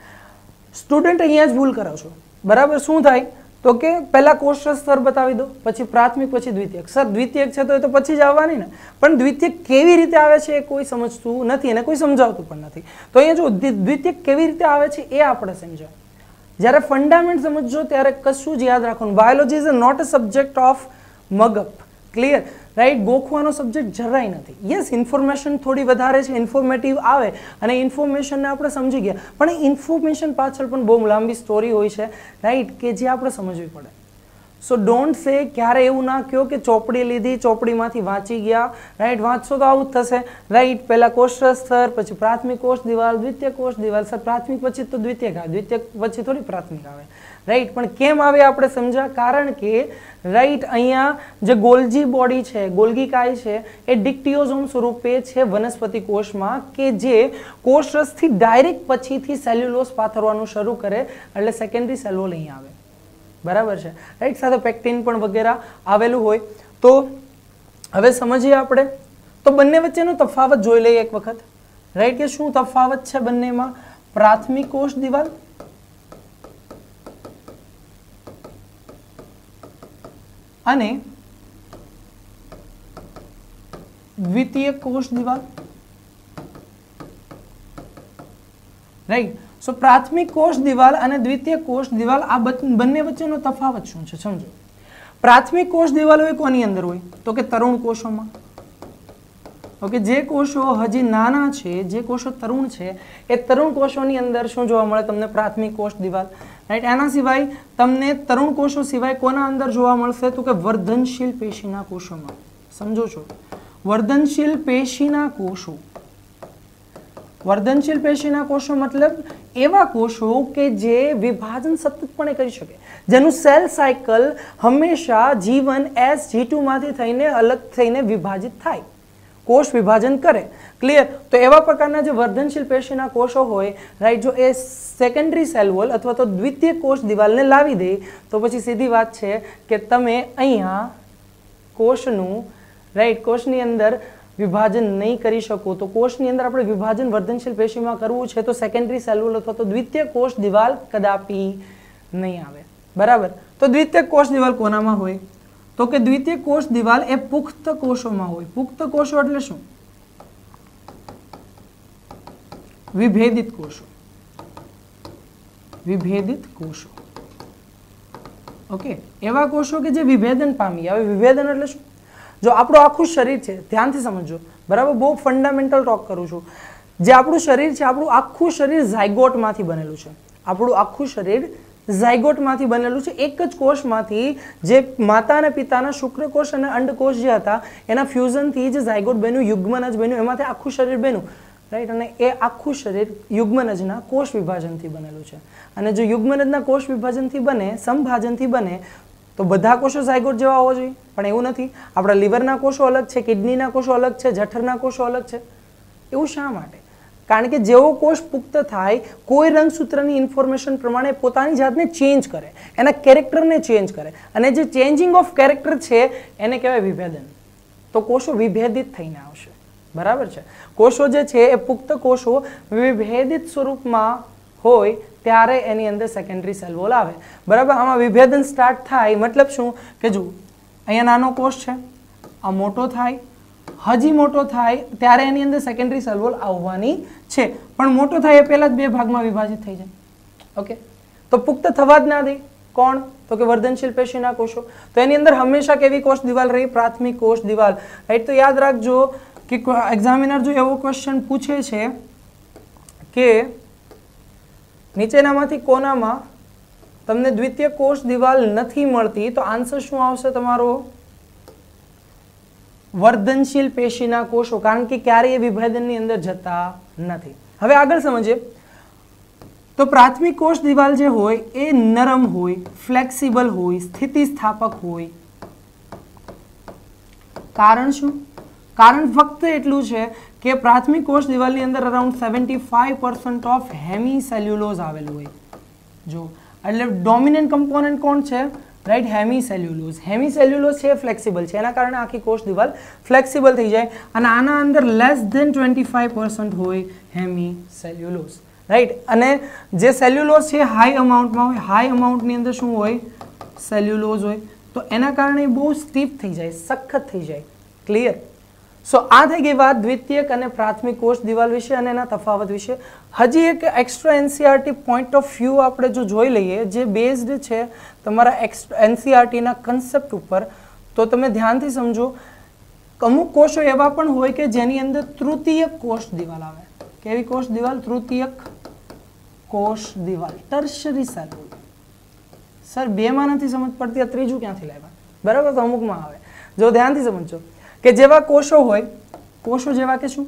સ્ટુડન્ટ અહીંયા જ ભૂલ કરો છો, બરાબર. શું થાય? તો તો કે પહેલા કોષરસ સ્તર બતાવી દો, પછી પ્રાથમિક, પછી દ્વિતીયક. સર દ્વિતીયક છે તો એ તો પછી જ આવવાની ને, પણ દ્વિતીયક કેવી રીતે આવે છે એ કોઈ સમજતું નથી અને કોઈ સમજાવતું પણ નથી. તો અહીંયા જો દ્વિતીયક કેવી રીતે આવે છે એ આપણે સમજાવ. જ્યારે ફંડામેન્ટ સમજજો ત્યારે કશું જ યાદ રાખવાનું. Biology is not a subject of mug up. Clear, right? ગોખવાનો સબ્જેક્ટ જરાય નથી. યસ, ઇન્ફોર્મેશન થોડી વધારે છે, ઇન્ફોર્મેટિવ આવે અને ઇન્ફોર્મેશનને આપણે સમજી ગયા, પણ એ ઇન્ફોર્મેશન પાછળ પણ બહુ લાંબી સ્ટોરી હોય છે, રાઈટ, કે જે આપણે સમજવી પડે. સો ડોન્ટ સે, ક્યારે એવું ના કહો કે ચોપડી લીધી, ચોપડીમાંથી વાંચી ગયા, રાઈટ? વાંચશો તો આવું જ થશે, રાઈટ? પહેલા કોષરસ સ્તર, પછી પ્રાથમિક કોષ દિવાલ, દ્વિતીય કોષ દિવાલ. સર પ્રાથમિક પછી તો દ્વિતીયક આવે, દ્વિતીયક પછી થોડી પ્રાથમિક આવે, રાઈટ? પણ કેમ આવે આપણે સમજ્યા, કારણ કે રાઈટ અહીંયા જે ગોલ્જી બોડી છે, ગોલ્ગી કાય છે, એ ડિક્ટિયોઝોમ સ્વરૂપે છે વનસ્પતિ કોષમાં, કે જે કોષરસથી ડાયરેક્ટ પછીથી સેલ્યુલોઝ પાથરવાનું શરૂ કરે, એટલે સેકન્ડરી સેલ્યુલ અહીંયા આવે. બરાબર છે, રાઈટ? સાથે પેક્ટિન પણ વગેરે આવેલું હોય. તો હવે સમજીએ આપણે, તો બંને વચ્ચેનો તફાવત જોઈ લઈએ એક વખત, રાઈટ? કે શું તફાવત છે બંનેમાં? પ્રાથમિક કોષ દિવાલ અને દ્વિતીય કોષ દિવાલ, રાઈટ? સો પ્રાથમિક કોષ દિવાલ અને દ્વિતીય કોષ દિવાલ, આ બંને વચ્ચેનો તફાવત શું છે સમજો. પ્રાથમિક કોષ દિવાલ હોય કોની અંદર હોય? તો કે તરુણ કોષોમાં. ઓકે, જે કોષો હજી નાના છે, જે કોષો તરુણ છે, એ તરુણ કોષોની અંદર શું જોવા મળે તમને? પ્રાથમિક કોષ દિવાલ, રાઈટ? એના સિવાય તમને તરુણ કોષો સિવાય કોના અંદર જોવા મળશે? તો કે વર્ધનશીલ પેશીના કોષોમાં. સમજો છો? વર્ધનશીલ પેશીના કોષો. વર્ધનશીલ પેશીના કોષો મતલબ એવા કોષો કે જે વિભાજન સતતપણે કરી શકે, જેનું સેલ સાયકલ હંમેશા G1 SG2 માંથી થઈને અલગ થઈને વિભાજિત થાય, કોષ વિભાજન કરે. ક્લિયર? તો એવા પ્રકારના જે વર્ધનશીલ પેશીના કોષો હોય, રાઈટ, જો એ સેકન્ડરી સેલ વોલ અથવા તો દ્વિતીય કોષ દિવાલને લાવી દે તો પછી સીધી વાત છે કે તમે અહીંયા કોષનું, રાઈટ, કોષની અંદર વિભાજન નહીં કરી શકો. તો કોષની અંદર આપણે વિભાજન વર્ધનશીલ પેશીમાં કરવું છે તો સેકન્ડરી સેલ વોલ અથવા તો દ્વિતીય કોષ દિવાલ કદાપી નહીં આવે. બરાબર? તો દ્વિતીય કોષ દિવાલ કોનામાં હોય? તો કે દ્વિતીય કોષ દિવાલ એ પુખ્ત કોષોમાં હોય. પુખ્ત કોષો એટલે શું? વિભેદિત કોષો. વિભેદિત કોષો. ઓકે, એવા કોષો કે જે વિભેદન પામી. હવે વિભેદન એટલે શું? જો આપણું આખું શરીર છે, ધ્યાનથી સમજો, બરાબર? બહુ ફંડામેન્ટલ ટોક કરું છું. જે આપણું શરીર છે, આપણું આખું શરીર ઝાયગોટમાંથી બનેલું છે. આપણું આખું શરીર ઝાયગોટમાંથી બનેલું છે. એક જ કોષમાંથી, જે માતા અને પિતાના શુક્રકોષ અને અંડકોષ જે હતા એના ફ્યુઝનથી જે ઝાયગોટ બન્યું, યુગ્મનજ બન્યું, એમાંથી આખું શરીર બન્યું, રાઈટ? અને એ આખું શરીર યુગ્મનજના કોષ વિભાજનથી બનેલું છે. અને જો યુગ્મનજના કોષ વિભાજનથી બને, સમભાજનથી બને, તો બધા કોષો ઝાયગોટ જેવા હોવા જોઈએ, પણ એવું નથી. આપણા લીવરના કોષો અલગ છે, કિડનીના કોષો અલગ છે, જઠરના કોષો અલગ છે. એવું શા માટે? કારણ કે જેવો કોષ પુખ્ત થાય, કોઈ રંગસૂત્રની ઇન્ફોર્મેશન પ્રમાણે પોતાની જાતને ચેન્જ કરે, એના કેરેક્ટરને ચેન્જ કરે, અને જે ચેન્જિંગ ઓફ કેરેક્ટર છે એને કહેવાય વિભેદન. તો કોષો વિભેદિત થઈને આવશે. બરાબર છે? કોષો જે છે એ પુખ્ત કોષો વિભેદિત સ્વરૂપમાં હોય ત્યારે એની અંદર સેકન્ડરી સેલ વોલ આવે. બરાબર? આમાં વિભેદન સ્ટાર્ટ થાય મતલબ શું? કે જો અહીંયા નાનો કોષ છે, આ મોટો થાય, હજી મોટો થાય ત્યારે એની અંદર સેકન્ડરી સેલ વોલ આવવાની છે, પણ મોટો થાય એ પહેલા જ બે ભાગમાં વિભાજિત થઈ જાય. ઓકે, તો પુખ્ત થવા જ ના દે. કોણ? તો કે વર્ધનશીલ પેશીના કોષો. તો એની અંદર હંમેશા કેવી કોષ દિવાલ રહી? પ્રાથમિક કોષ દિવાલ, રાઈટ? તો યાદ રાખજો કે એક્ઝામિનર જો એવો ક્વેશ્ચન પૂછે છે કે નીચેનામાંથી કોનામાં તમને દ્વિતીય કોષ દિવાલ નથી મળતી, તો આન્સર શું આવશે તમારો? વર્ધનશીલ પેશીના કોષો, કારણ કે ક્યારેય વિભેદનની અંદર જતા નથી. હવે આગળ સમજીએ. તો પ્રાથમિક કોષ દિવાલ જે હોય એ નરમ હોય, ફ્લેક્સિબલ હોય, સ્થિતિસ્થાપક હોય. કારણ શું? કારણ ફક્ત એટલું છે કે પ્રાથમિક કોષ દિવાલની અંદર અરાઉન્ડ 75% ઓફ હેમી સેલ્યુલોઝ આવેલું હોય. જો એટલે ડોમિનન્ટ કમ્પોનન્ટ કોણ છે? Right, hemi cellulose. Hemi cellulose છે ફ્લેક્સિબલ છે, એના કારણે આખી કોષ દિવાલ ફ્લેક્સિબલ થઈ જાય. અને આના અંદર લેસ ધેન 25% હોય હેમી સેલ્યુલોઝ, રાઈટ? અને જે સેલ્યુલોઝ છે હાઈ અમાઉન્ટમાં હોય. હાઈ અમાઉન્ટની અંદર શું હોય? સેલ્યુલોઝ હોય તો એના કારણે બહુ સ્ટીફ થઈ જાય, સખત થઈ જાય. ક્લિયર? સો આ થઈ ગઈ વાત દ્વિતીયક અને પ્રાથમિક કોષ દિવાલ વિશે અને એના તફાવત વિશે. હજી એક extra NCERT point of view આપણે જો જોઈ લઈએ જે બેઝડ છે તમારા એનસીઆરટીના કન્સેપ્ટ ઉપર, તો તમે ધ્યાનથી સમજો. અમુક કોષો એવા પણ હોય કે જેની અંદર તૃતીયક કોષ દિવાલ આવે. કેવી કોષ દિવાલ? તૃતીયક કોષ દિવાલ, ટર્શરી સેલ. સર બેમાં નથી સમજ પડતી, આ ત્રીજું ક્યાંથી લાવ્યા? બરાબર, તો અમુકમાં આવે. જો ધ્યાનથી સમજો કે જેવા કોષો હોય, કોષો જેવા કે શું?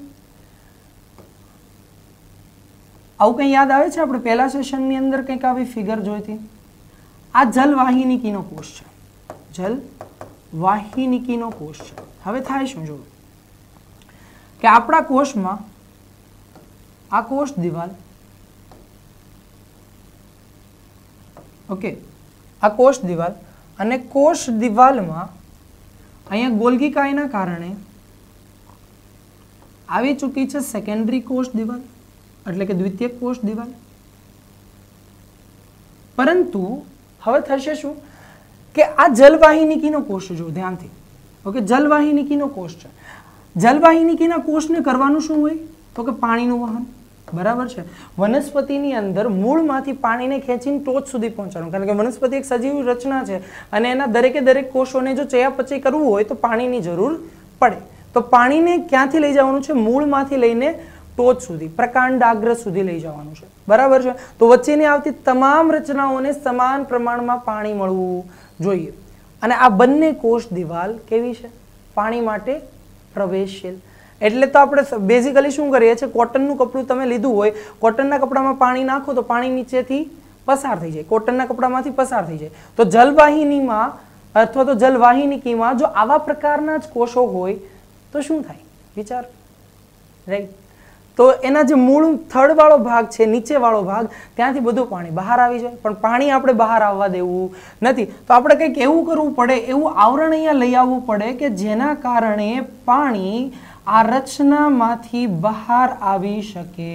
આવું કંઈ યાદ આવે છે? આપણે પહેલા સેશનની અંદર કંઈક આવી ફિગર જોઈ હતી. આ જલવાહિનીકીનો કોષ છે, જલવાહિનીકીનો કોષ છે. હવે થાય શું? જો કે આપણા કોષમાં આ કોષ દિવાલ, ઓકે, આ કોષ દિવાલ, અને કોષ દિવાલમાં અહીંયા ગોલ્ગી કાયના કારણે આવી ચૂકી છે સેકન્ડરી કોષ દિવાલ, એટલે કે દ્વિતીયક કોષ દિવાલ. પરંતુ હવે થશે શું કે આ જલવાહિનીકીનો કોષ જો ધ્યાનથી, ઓકે, જલવાહિનીકીનો કોષ છે. જલવાહિનીકીના કોષને કરવાનું શું હોય? તો કે પાણીનું વહન. બરાબર છે. વનસ્પતિની અંદર મૂળમાંથી પાણીને ખેંચીને ટોચ સુધી પહોંચાડવાનું, કારણ કે વનસ્પતિ એક સજીવ રચના છે અને એના દરેકે દરેક કોષોને જો ચયાપચય કરવું હોય તો પાણીની જરૂર પડે. તો પાણીને ક્યાંથી લઈ જવાનું છે? મૂળમાંથી લઈને ટોચ સુધી, પ્રકાંડાગ્ર સુધી લઈ જવાનું છે. બરાબર છે. તો વચ્ચેની આવતી તમામ રચનાઓને સમાન પ્રમાણમાં પાણી મળવું જોઈએ. અને આ બંને કોષ દિવાલ કેવી છે? પાણી માટે પ્રવેશશીલ. એટલે તો આપણે બેઝિકલી શું કરીએ છીએ? કોટનનું કપડું તમે લીધું હોય, કોટનના કપડામાં પાણી નાખો તો પાણી નીચેથી પસાર થઈ જાય, કોટનના કપડામાંથી પસાર થઈ જાય. તો જલવાહિનીમાં અથવા તો જલવાહિનીકીમાં જો આવા પ્રકારના જ કોષો હોય તો શું થાય? વિચાર. રાઈટ. તો એના જે મૂળ થડવાળો ભાગ છે, નીચેવાળો ભાગ, ત્યાંથી બધું પાણી બહાર આવી જાય. પણ પાણી આપણે બહાર આવવા દેવું નથી. તો આપણે કંઈક એવું કરવું પડે, એવું આવરણ અહીંયા લઈ આવવું પડે કે જેના કારણે પાણી આ રચનામાંથી બહાર આવી શકે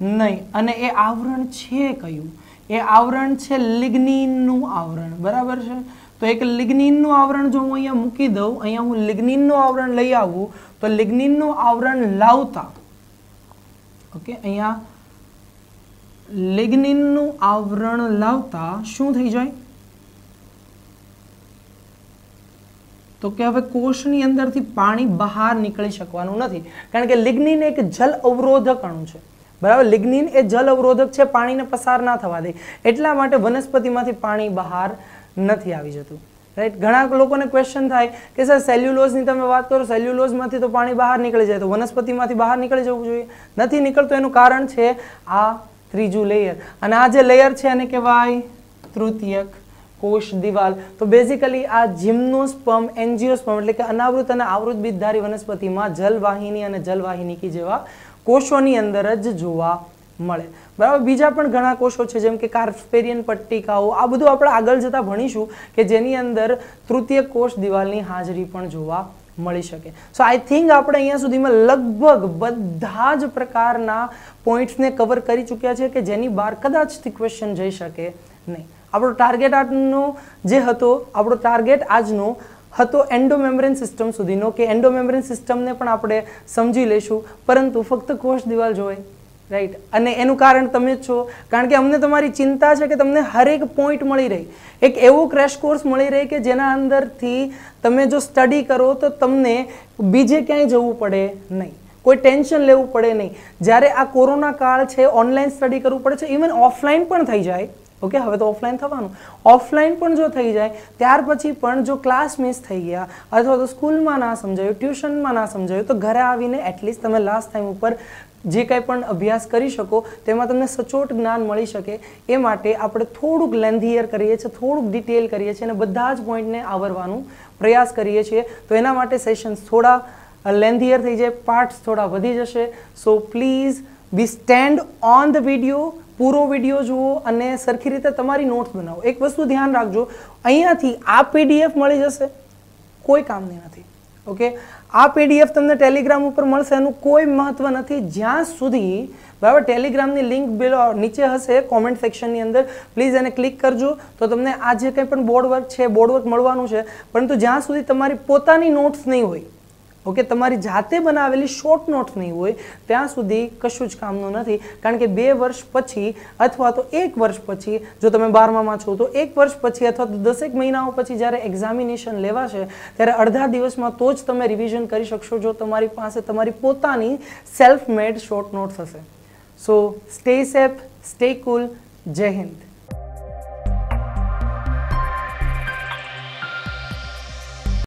નહીં. અને એ આવરણ છે કયું? એ આવરણ છે લિગ્નિનનું આવરણ. બરાબર છે. તો એક લિગ્નિનનું આવરણ જો હું અહીંયા મૂકી દઉં, અહીંયા હું લિગ્નિનનું આવરણ લઈ આવું, તો લિગ્નિનનું આવરણ લાવતા, ઓકે, અહીંયા લિગ્નિનનું આવરણ લાવતા શું થઈ જાય? તો કે હવે કોષની અંદરથી પાણી બહાર નીકળી શકવાનું નથી, કારણ કે લિગ્નિન એક જલ અવરોધક અણુ છે. બરાબર, લિગ્નિન એ જલ અવરોધક છે, પાણીને પસાર ના થવા દે. એટલા માટે વનસ્પતિમાંથી પાણી બહાર નથી આવી જતું. રાઈટ. ઘણા લોકોને ક્વેશ્ચન થાય કે સર સેલ્યુલોઝની તમે વાત કરો, સેલ્યુલોઝમાંથી તો પાણી બહાર નીકળી જાય, તો વનસ્પતિમાંથી બહાર નીકળી જવું જોઈએ. નથી નીકળતું. એનું કારણ છે આ ત્રીજું લેયર. અને આ જે લેયર છે એને કહેવાય તૃતીયક કોષ દિવાલ. તો બેઝિકલી આ જિમ્નોસ્પર્મ, એન્જિયોસ્પર્મ એટલે કે અનાવૃત અને આવૃત બીજધારી વનસ્પતિમાં જલવાહિની અને જલવાહિનીકી જેવા કોષોની અંદર જ જોવા મળે. બરાબર. બીજા પણ ઘણા કોષો છે, જેમ કે કાર્પેરિયન પટ્ટિકાઓ. આ બધું આપણે આગળ જતા ભણીશું કે જેની અંદર તૃતીય કોષ દિવાલની હાજરી પણ જોવા મળી શકે. સો આઈ થિંક આપણે અહીંયા સુધીમાં લગભગ બધા જ પ્રકારના પોઈન્ટ્સને કવર કરી ચૂક્યા છે કે જેની બહાર કદાચથી ક્વેશ્ચન જઈ શકે નહીં. આપણો ટાર્ગેટ આજનો જે હતો, આપણો ટાર્ગેટ આજનો હતો એન્ડોમેમ્બ્રેન સિસ્ટમ સુધીનો, કે એન્ડોમેમ્બ્રેન સિસ્ટમને પણ આપણે સમજી લઈશું, પરંતુ ફક્ત કોષ દિવાલ જોઈએ. રાઈટ. અને એનું કારણ તમે જ છો, કારણ કે અમને તમારી ચિંતા છે કે તમને હરેક પોઈન્ટ મળી રહે, એક એવો ક્રેશ કોર્સ મળી રહે કે જેના અંદરથી તમે જો સ્ટડી કરો તો તમને બીજે ક્યાંય જવું પડે નહીં, કોઈ ટેન્શન લેવું પડે નહીં. જ્યારે આ કોરોના કાળ છે, ઓનલાઈન સ્ટડી કરવું પડે છે, ઇવન ઓફલાઈન પણ થઈ જાય. ઓકે, હવે તો ઓફલાઈન થવાનું. ઓફલાઈન પણ જો થઈ જાય, ત્યાર પછી પણ જો ક્લાસ મિસ થઈ ગયા અથવા તો સ્કૂલમાં ના સમજાયું, ટ્યુશનમાં ના સમજાયું, તો ઘરે આવીને એટલીસ્ટ તમે લાસ્ટ ટાઈમ ઉપર જે કંઈ પણ અભ્યાસ કરી શકો તેમાં તમને સચોટ જ્ઞાન મળી શકે. એ માટે આપણે થોડુંક લેન્થીયર કરીએ છીએ, થોડુંક ડિટેલ કરીએ છીએ અને બધા જ પોઈન્ટને આવરવાનું પ્રયાસ કરીએ છીએ. તો એના માટે સેશન્સ થોડા લેન્થીયર થઈ જાય, પાર્ટ્સ થોડા વધી જશે. So please be stand on the video, પૂરો વિડીયો જુઓ અને સરખી રીતે તમારી નોટ્સ બનાવો. એક વસ્તુ ધ્યાન રાખજો, અહીંયાથી આ પીડીએફ મળી જશે, કોઈ કામની નથી. ઓકે, આ પીડીએફ તમને ટેલિગ્રામ ઉપર મળશે, એનું કોઈ મહત્વ નથી જ્યાં સુધી બરાબર ટેલિગ્રામની લિંક નીચે હશે કોમેન્ટ સેક્શનની અંદર, પ્લીઝ એને ક્લિક કરજો તો તમને આ જે કંઈ પણ બોર્ડ વર્ક છે બોર્ડ વર્ક મળવાનું છે. પરંતુ જ્યાં સુધી તમારી પોતાની નોટ્સ નહીં હોય, ઓકે, તમારી જાતે બનાવેલી શોર્ટ નોટ્સ નહીં હોય ત્યાં સુધી કશું જ કામનું નથી. કારણ કે 2 વર્ષ પછી અથવા તો 1 વર્ષ પછી, જો તમે 12મામાં છો તો 1 વર્ષ પછી અથવા તો 10 મહિનાઓ પછી જ્યારે એક્ઝામિનેશન લેવાશે ત્યારે અડધા દિવસમાં તો જ તમે રિવિઝન કરી શકશો જો તમારી પાસે તમારી પોતાની સેલ્ફ મેડ શોર્ટ નોટ્સ હશે. સો સ્ટે સેફ, સ્ટે કુલ. જય હિન્દ.